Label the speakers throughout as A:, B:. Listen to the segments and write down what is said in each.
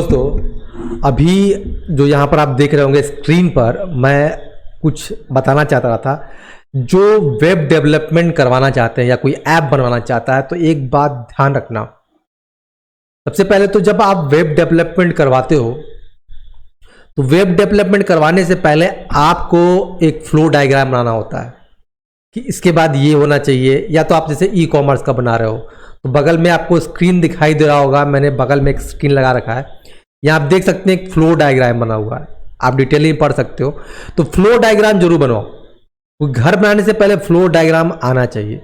A: दोस्तों, अभी जो यहाँ पर आप देख रहे होंगे स्क्रीन पर, मैं कुछ बताना चाहता था। जो वेब डेवलपमेंट करवाना चाहते हैं या कोई ऐप बनवाना चाहता है तो एक बात ध्यान रखना। सबसे पहले तो जब आप वेब डेवलपमेंट करवाते हो तो वेब डेवलपमेंट करवाने से पहले आपको एक फ्लो डायग्राम बनाना होता है कि इसके बाद ये होना चाहिए। या तो आप जैसे ई कॉमर्स का बना रहे हो तो बगल में आपको स्क्रीन दिखाई दे रहा होगा, मैंने बगल में एक स्क्रीन लगा रखा है, यहाँ आप देख सकते हैं एक फ्लो डायग्राम बना हुआ है, आप डिटेलिंग पढ़ सकते हो। तो फ्लो डायग्राम जरूर बनवाओ। घर बनाने से पहले फ्लो डायग्राम आना चाहिए।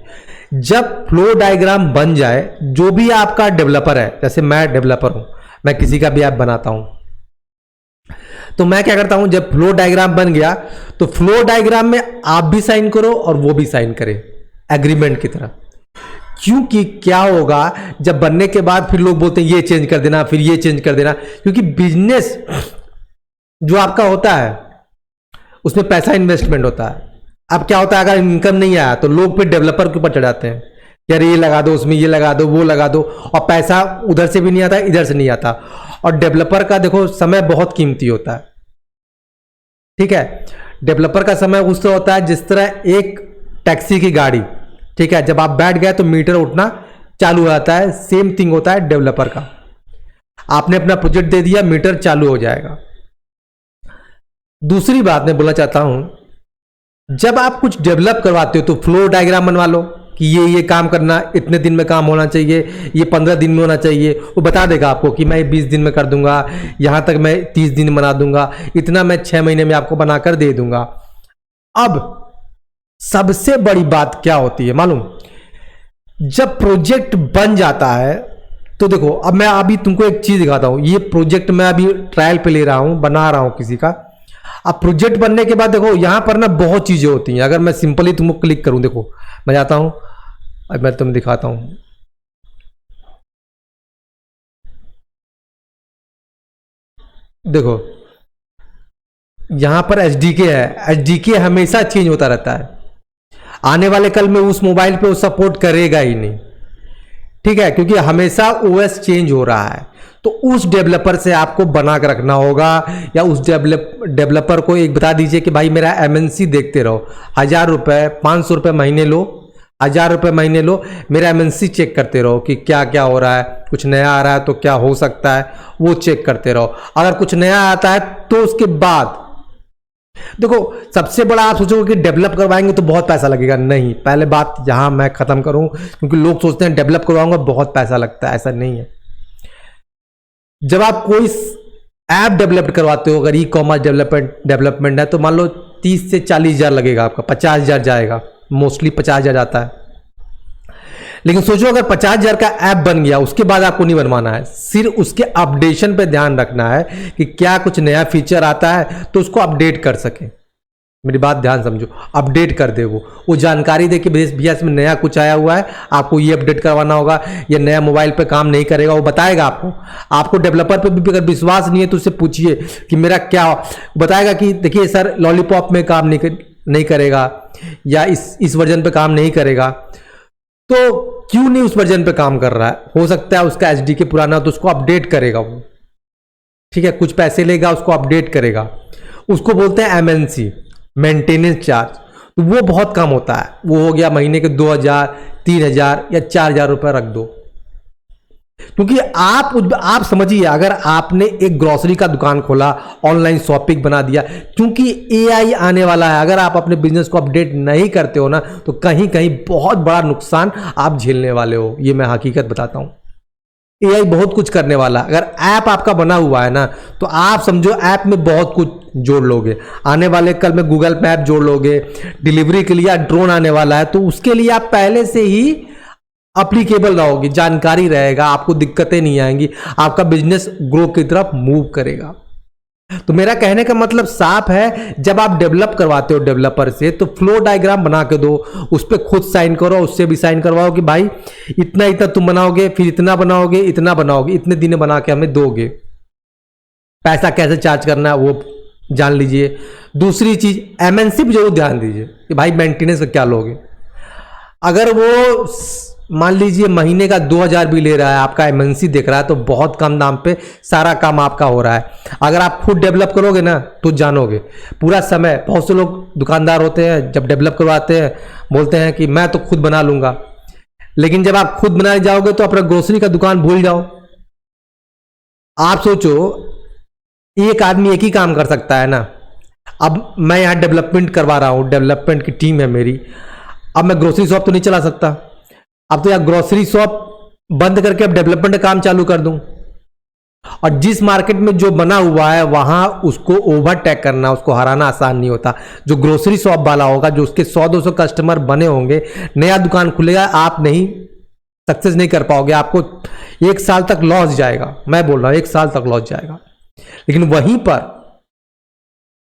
A: जब फ्लो डायग्राम बन जाए, जो भी आपका डेवलपर है, जैसे मैं डेवलपर हूं, मैं किसी का भी ऐप बनाता हूं, तो मैं क्या करता हूं, जब फ्लो डायग्राम बन गया तो फ्लो डायग्राम में आप भी साइन करो और वो भी साइन करे एग्रीमेंट की तरह। क्योंकि क्या होगा, जब बनने के बाद फिर लोग बोलते हैं ये चेंज कर देना, फिर ये चेंज कर देना, क्योंकि बिजनेस जो आपका होता है उसमें पैसा इन्वेस्टमेंट होता है। अब क्या होता है, अगर इनकम नहीं आया तो लोग फिर डेवलपर के ऊपर चढ़ जाते हैं, यार ये लगा दो, उसमें ये लगा दो, वो लगा दो, और पैसा उधर से भी नहीं आता, इधर से नहीं आता। और डेवलपर का देखो समय बहुत कीमती होता है, ठीक है। डेवलपर का समय उससे होता है जिस तरह एक टैक्सी की गाड़ी, ठीक है, जब आप बैठ गए तो मीटर उठना चालू हो जाता है। सेम थिंग होता है डेवलपर का। आपने अपना प्रोजेक्ट दे दिया, मीटर चालू हो जाएगा। दूसरी बात मैं बोलना चाहता हूं, जब आप कुछ डेवलप करवाते हो तो फ्लो डायग्राम बनवा लो कि ये काम करना, इतने दिन में काम होना चाहिए, ये 15 दिन में होना चाहिए। वो बता देगा आपको कि मैं 20 दिन में कर दूंगा, यहां तक मैं 30 दिन बना दूंगा, इतना मैं 6 महीने में आपको बनाकर दे दूंगा। अब सबसे बड़ी बात क्या होती है मालूम, जब प्रोजेक्ट बन जाता है तो देखो, अब मैं अभी तुमको एक चीज दिखाता हूं। ये प्रोजेक्ट मैं अभी ट्रायल पे ले रहा हूं, बना रहा हूं किसी का। अब प्रोजेक्ट बनने के बाद देखो यहां पर ना बहुत चीजें होती हैं। अगर मैं सिंपली तुमको क्लिक करूं, देखो मैं जाता हूं, अब मैं तुम्हें दिखाता हूं। देखो यहां पर एचडीके है, एचडीके हमेशा चेंज होता रहता है। आने वाले कल में उस मोबाइल पे वो सपोर्ट करेगा ही नहीं, ठीक है, क्योंकि हमेशा ओएस चेंज हो रहा है। तो उस डेवलपर से आपको बना कर रखना होगा, या उस डेवलपर को एक बता दीजिए कि भाई मेरा एमएनसी देखते रहो, 1000 रुपये 500 रुपये महीने लो, 1000 रुपये महीने लो, मेरा एमएनसी चेक करते रहो कि क्या क्या हो रहा है, कुछ नया आ रहा है तो क्या हो सकता है, वो चेक करते रहो। अगर कुछ नया आता है तो उसके बाद देखो, सबसे बड़ा आप सोचोगे कि डेवलप करवाएंगे तो बहुत पैसा लगेगा। नहीं, पहले बात यहां मैं खत्म करूं, क्योंकि लोग सोचते हैं डेवलप करवाऊंगा बहुत पैसा लगता है, ऐसा नहीं है। जब आप कोई ऐप डेवलप करवाते हो, अगर ई कॉमर्स डेवलपमेंट है, तो मान लो 30 से 40 हजार लगेगा, आपका 50 हजार जाएगा, मोस्टली 50 हजार जाता है। लेकिन सोचो अगर 50 हजार का ऐप बन गया, उसके बाद आपको नहीं बनवाना है, सिर्फ उसके अपडेशन पे ध्यान रखना है कि क्या कुछ नया फीचर आता है तो उसको अपडेट कर सके। मेरी बात ध्यान समझो, अपडेट कर दे, वो जानकारी दे कि भैया इसमें नया कुछ आया हुआ है, आपको ये अपडेट करवाना होगा, ये नया मोबाइल पे काम नहीं करेगा, वो बताएगा आपको। आपको डेवलपर पे भी अगर विश्वास नहीं है तो उससे पूछिए कि मेरा क्या, बताएगा कि देखिए सर लॉलीपॉप में काम नहीं करेगा, या इस वर्जन पे काम नहीं करेगा। तो क्यों नहीं उस वर्जन पे काम कर रहा है, हो सकता है उसका एचडीके पुराना, तो उसको अपडेट करेगा वो, ठीक है, कुछ पैसे लेगा, उसको अपडेट करेगा। उसको बोलते हैं एमएनसी, मेंटेनेंस चार्ज। तो वो बहुत कम होता है, वो हो गया महीने के 2000 3000 या 4000 रुपये रख दो। क्योंकि आप समझिए, अगर आपने एक ग्रोसरी का दुकान खोला, ऑनलाइन शॉपिंग बना दिया, क्योंकि एआई आने वाला है, अगर आप अपने बिजनेस को अपडेट नहीं करते हो ना तो कहीं कहीं बहुत बड़ा नुकसान आप झेलने वाले हो। ये मैं हकीकत बताता हूं, एआई बहुत कुछ करने वाला। अगर ऐप आपका बना हुआ है ना तो आप समझो ऐप में बहुत कुछ जोड़ लोगे। आने वाले कल में गूगल मैप जोड़ लोगे, डिलीवरी के लिए ड्रोन आने वाला है, तो उसके लिए आप पहले से ही अप्लीकेबल रहोगे, जानकारी रहेगा, आपको दिक्कतें नहीं आएंगी, आपका बिजनेस ग्रो की तरफ मूव करेगा। तो मेरा कहने का मतलब साफ है, जब आप डेवलप करवाते हो डेवलपर से तो फ्लो डायग्राम बना के दो, उस पर खुद साइन करो, उससे भी साइन करवाओ कि भाई इतना इतना तुम बनाओगे, फिर इतना बनाओगे, इतना बनाओगे, इतने दिन बना के हमें दोगे, पैसा कैसे चार्ज करना है वो जान लीजिए। दूसरी चीज एमएनसी पे जरूर ध्यान दीजिए कि भाई मेंटेनेंस का क्या लोगे। अगर वो मान लीजिए महीने का 2000 भी ले रहा है, आपका एमएनसी देख रहा है, तो बहुत कम दाम पे सारा काम आपका हो रहा है। अगर आप खुद डेवलप करोगे ना तो जानोगे पूरा समय। बहुत से लोग दुकानदार होते हैं, जब डेवलप करवाते हैं बोलते हैं कि मैं तो खुद बना लूंगा, लेकिन जब आप खुद बनाने जाओगे तो अपना ग्रोसरी का दुकान भूल जाओ। आप सोचो, एक आदमी एक ही काम कर सकता है ना। अब मैं यहाँ डेवलपमेंट करवा रहा हूँ, डेवलपमेंट की टीम है मेरी, अब मैं ग्रोसरी शॉप तो नहीं चला सकता। अब तो यार ग्रोसरी शॉप बंद करके अब डेवलपमेंट का काम चालू कर दूं, और जिस मार्केट में जो बना हुआ है वहां उसको ओवरटेक करना, उसको हराना आसान नहीं होता। जो ग्रोसरी शॉप वाला होगा, जो उसके 100-200 कस्टमर बने होंगे, नया दुकान खुलेगा, आप नहीं सक्सेस नहीं कर पाओगे, आपको 1 साल तक लॉस जाएगा। मैं बोल रहा हूं 1 साल तक लॉस जाएगा। लेकिन वहीं पर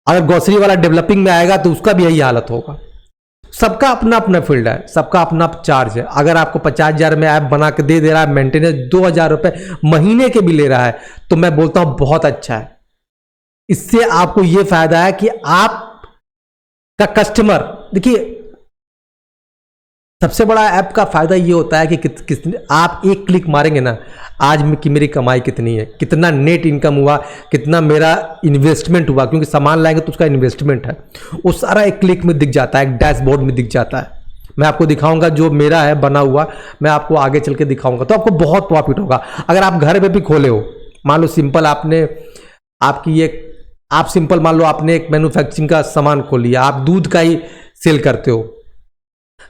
A: अगर ग्रोसरी वाला डेवलपिंग में आएगा तो उसका भी यही हालत होगा। सबका अपना अपना फील्ड है, सबका अपना चार्ज है। अगर आपको 50,000 में ऐप बना के दे रहा है, मेंटेनेंस 2,000 रुपए महीने के भी ले रहा है, तो मैं बोलता हूं बहुत अच्छा है। इससे आपको यह फायदा है कि आप का कस्टमर, देखिए सबसे बड़ा ऐप का फायदा ये होता है कि आप एक क्लिक मारेंगे ना, आज की मेरी कमाई कितनी है, कितना नेट इनकम हुआ, कितना मेरा इन्वेस्टमेंट हुआ, क्योंकि सामान लाएंगे तो उसका इन्वेस्टमेंट है, वो सारा एक क्लिक में दिख जाता है, एक डैशबोर्ड में दिख जाता है। मैं आपको दिखाऊंगा जो मेरा है बना हुआ, मैं आपको आगे चल के दिखाऊंगा, तो आपको बहुत प्रॉफिट होगा। अगर आप घर पे भी खोले हो, मान लो सिंपल आपने आपकी एक आप सिंपल मान लो आपने एक मैन्युफैक्चरिंग का सामान खोल लिया, आप दूध का ही सेल करते हो,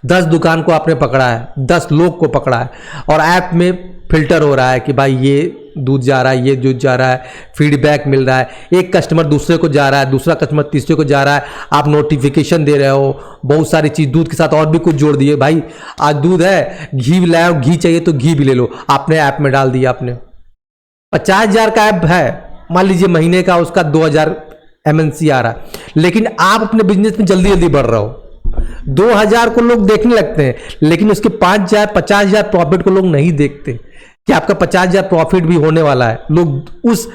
A: 10 दुकान को आपने पकड़ा है, 10 लोग को पकड़ा है, और ऐप में फिल्टर हो रहा है कि भाई ये दूध जा रहा है, ये दूध जा रहा है, फीडबैक मिल रहा है, एक कस्टमर दूसरे को जा रहा है, दूसरा कस्टमर तीसरे को जा रहा है, आप नोटिफिकेशन दे रहे हो, बहुत सारी चीज़, दूध के साथ और भी कुछ जोड़ दिए, भाई आज दूध है, घी भी लाओ, घी चाहिए तो घी भी ले लो, आपने ऐप में डाल दिया। आपने 50,000 का ऐप है, मान लीजिए महीने का उसका 2,000 एमएनसी आ रहा है, लेकिन आप अपने बिजनेस में जल्दी जल्दी बढ़ रहे हो। 2,000 को लोग देखने लगते हैं, लेकिन उसके 5,000 50,000 प्रॉफिट को लोग नहीं देखते कि आपका 50,000 प्रॉफिट भी होने वाला है। लोग उस,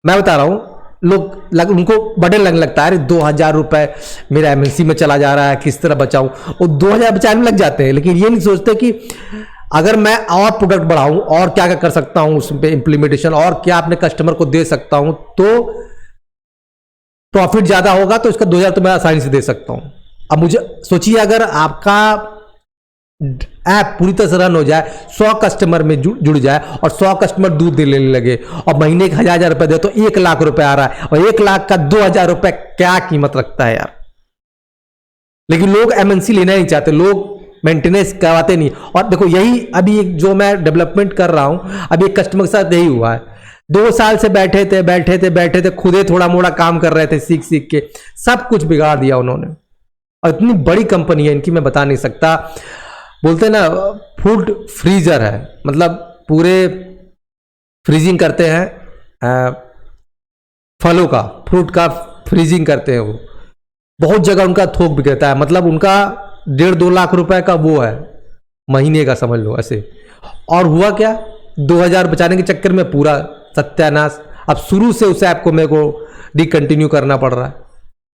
A: मैं बता रहा हूं, लोग उनको बड़े लगने लगता है, अरे 2,000 रुपए मेरा एमएनसी में चला जा रहा है, किस तरह बचाऊं, और 2,000 बचाने में लग जाते हैं, लेकिन ये नहीं सोचते कि अगर मैं और प्रोडक्ट बढ़ाऊं और क्या क्या कर सकता हूं, उस पर इंप्लीमेंटेशन और क्या अपने कस्टमर को दे सकता हूं तो प्रॉफिट ज्यादा होगा, तो इसका 2,000 तो मैं आसानी से दे सकता हूं। अब मुझे सोचिए, अगर आपका ऐप पूरी तरह से रन हो जाए, 100 कस्टमर में जुड़ जाए और 100 कस्टमर दूध दे लेने लगे, और महीने का 1,000 रुपए दे तो 1 लाख रुपए आ रहा है, और 1 लाख का 2,000 रुपए क्या कीमत रखता है यार। लेकिन लोग एमएनसी लेना नहीं चाहते, लोग मेंटेनेंस करवाते नहीं। और देखो यही अभी एक जो मैं डेवलपमेंट कर रहा हूं, अभी एक कस्टमर के साथ यही हुआ है, 2 साल से बैठे थे, खुदे थोड़ा मोड़ा काम कर रहे थे, सीख सीख के सब कुछ बिगाड़ दिया उन्होंने। और इतनी बड़ी कंपनी है इनकी, मैं बता नहीं सकता। बोलते हैं ना, फूड फ्रीजर है, मतलब पूरे फ्रीजिंग करते हैं, फलों का, फ्रूट का फ्रीजिंग करते हैं। वो बहुत जगह उनका थोक बिकता है, मतलब उनका 1.5-2 लाख रुपए का वो है महीने का, समझ लो ऐसे। और हुआ क्या, 2,000 बचाने के चक्कर में पूरा सत्यानाश। अब शुरू से उस ऐप को मेरे को डिकंटिन्यू करना पड़ रहा है।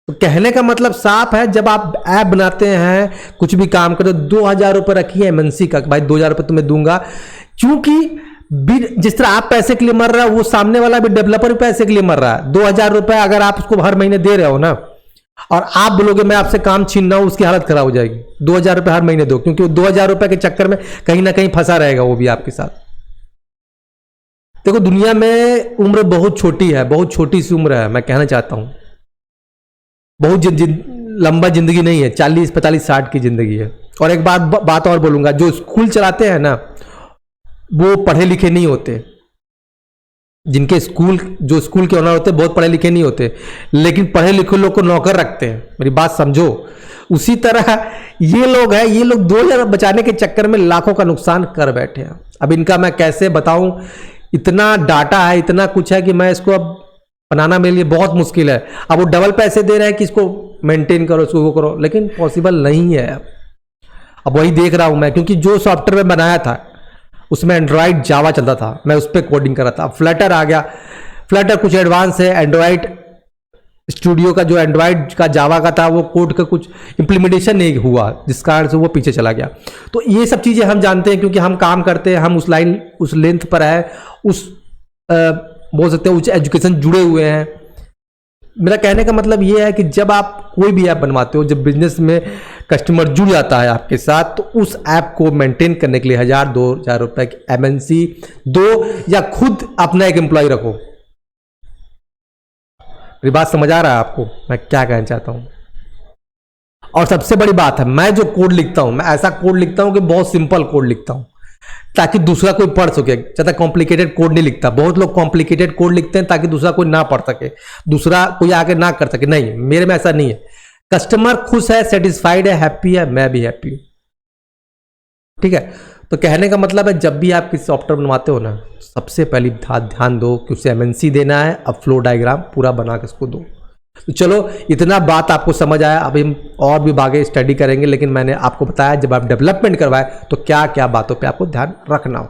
A: तो कहने का मतलब साफ है, जब आप ऐप बनाते हैं, कुछ भी काम करते हो, 2,000 रुपये रखिए एमएनसी का, भाई 2,000 रुपये तुम्हें दूंगा, क्योंकि जिस तरह आप पैसे के लिए मर रहा है, वो सामने वाला भी डेवलपर भी पैसे के लिए मर रहा है। 2,000 रुपये अगर आप उसको हर महीने दे रहे हो ना, और आप बोलोगे मैं आपसे काम छीन रहा हूं, उसकी हालत खराब हो जाएगी। 2,000 रुपये हर महीने दो, क्योंकि वो 2,000 रुपये के चक्कर में कहीं ना कहीं फंसा रहेगा वो भी आपके साथ। देखो दुनिया में उम्र बहुत छोटी है, बहुत छोटी सी उम्र है, मैं कहना चाहता हूं, बहुत लंबा जिंदगी नहीं है, 40 45 60 की जिंदगी है। और एक बात और बोलूंगा, जो स्कूल चलाते हैं ना, वो पढ़े लिखे नहीं होते। जिनके जो स्कूल के ओनर होते हैं, बहुत पढ़े लिखे नहीं होते, लेकिन पढ़े लिखे लोग को नौकर रखते हैं, मेरी बात समझो। उसी तरह ये लोग हैं, ये लोग 2,000 बचाने के चक्कर में लाखों का नुकसान कर बैठे हैं। अब इनका मैं कैसे बताऊं, इतना डाटा है, इतना कुछ है कि मैं इसको अब बनाना मेरे लिए बहुत मुश्किल है। अब वो डबल पैसे दे रहे हैं कि इसको मेंटेन करो, इसको वो करो, लेकिन पॉसिबल नहीं है। अब वही देख रहा हूं मैं, क्योंकि जो सॉफ्टवेयर मैं बनाया था उसमें एंड्रॉइड जावा चलता था, मैं उस पर कोडिंग कर रहा था। फ्लटर आ गया, फ्लटर कुछ एडवांस है, एंड्रॉइड स्टूडियो का जो एंड्रॉयड का जावा का था वो कोड का कुछ इम्प्लीमेंटेशन नहीं हुआ, जिस कारण से वो पीछे चला गया। तो ये सब चीज़ें हम जानते हैं क्योंकि हम काम करते हैं, हम उस लाइन उस लेंथ पर है, उस बोल सकते हैं उस एजुकेशन जुड़े हुए हैं। मेरा कहने का मतलब ये है कि जब आप कोई भी ऐप बनवाते हो, जब बिजनेस में कस्टमर जुड़ जाता है आपके साथ, तो उस ऐप को मेंटेन करने के लिए 1000-2000 रुपए की एमएनसी दो या खुद अपना एक एम्प्लॉय रखो। मेरी बात समझ आ रहा है आपको मैं क्या कहना चाहता हूं? और सबसे बड़ी बात है, मैं जो कोड लिखता हूं, मैं ऐसा कोड लिखता हूं कि बहुत सिंपल कोड लिखता हूं ताकि दूसरा कोई पढ़ सके। ज़्यादा कॉम्प्लिकेटेड कोड नहीं लिखता। बहुत लोग कॉम्प्लिकेटेड कोड लिखते हैं ताकि दूसरा कोई ना पढ़ सके, दूसरा कोई आगे ना कर सके। नहीं, मेरे में ऐसा नहीं है। कस्टमर खुश है, सेटिस्फाइड है, हैप्पी है, मैं भी हैप्पी हूं। ठीक है, तो कहने का मतलब है जब भी आप किसी सॉफ्टवेयर बनवाते हो ना, सबसे पहले ध्यान दो कि उसे एमएनसी देना है, अब फ्लो डायग्राम पूरा बना के उसको दो। तो चलो, इतना बात आपको समझ आया। अभी हम और भी आगे स्टडी करेंगे, लेकिन मैंने आपको बताया जब आप डेवलपमेंट करवाए तो क्या क्या बातों पे आपको ध्यान रखना हो।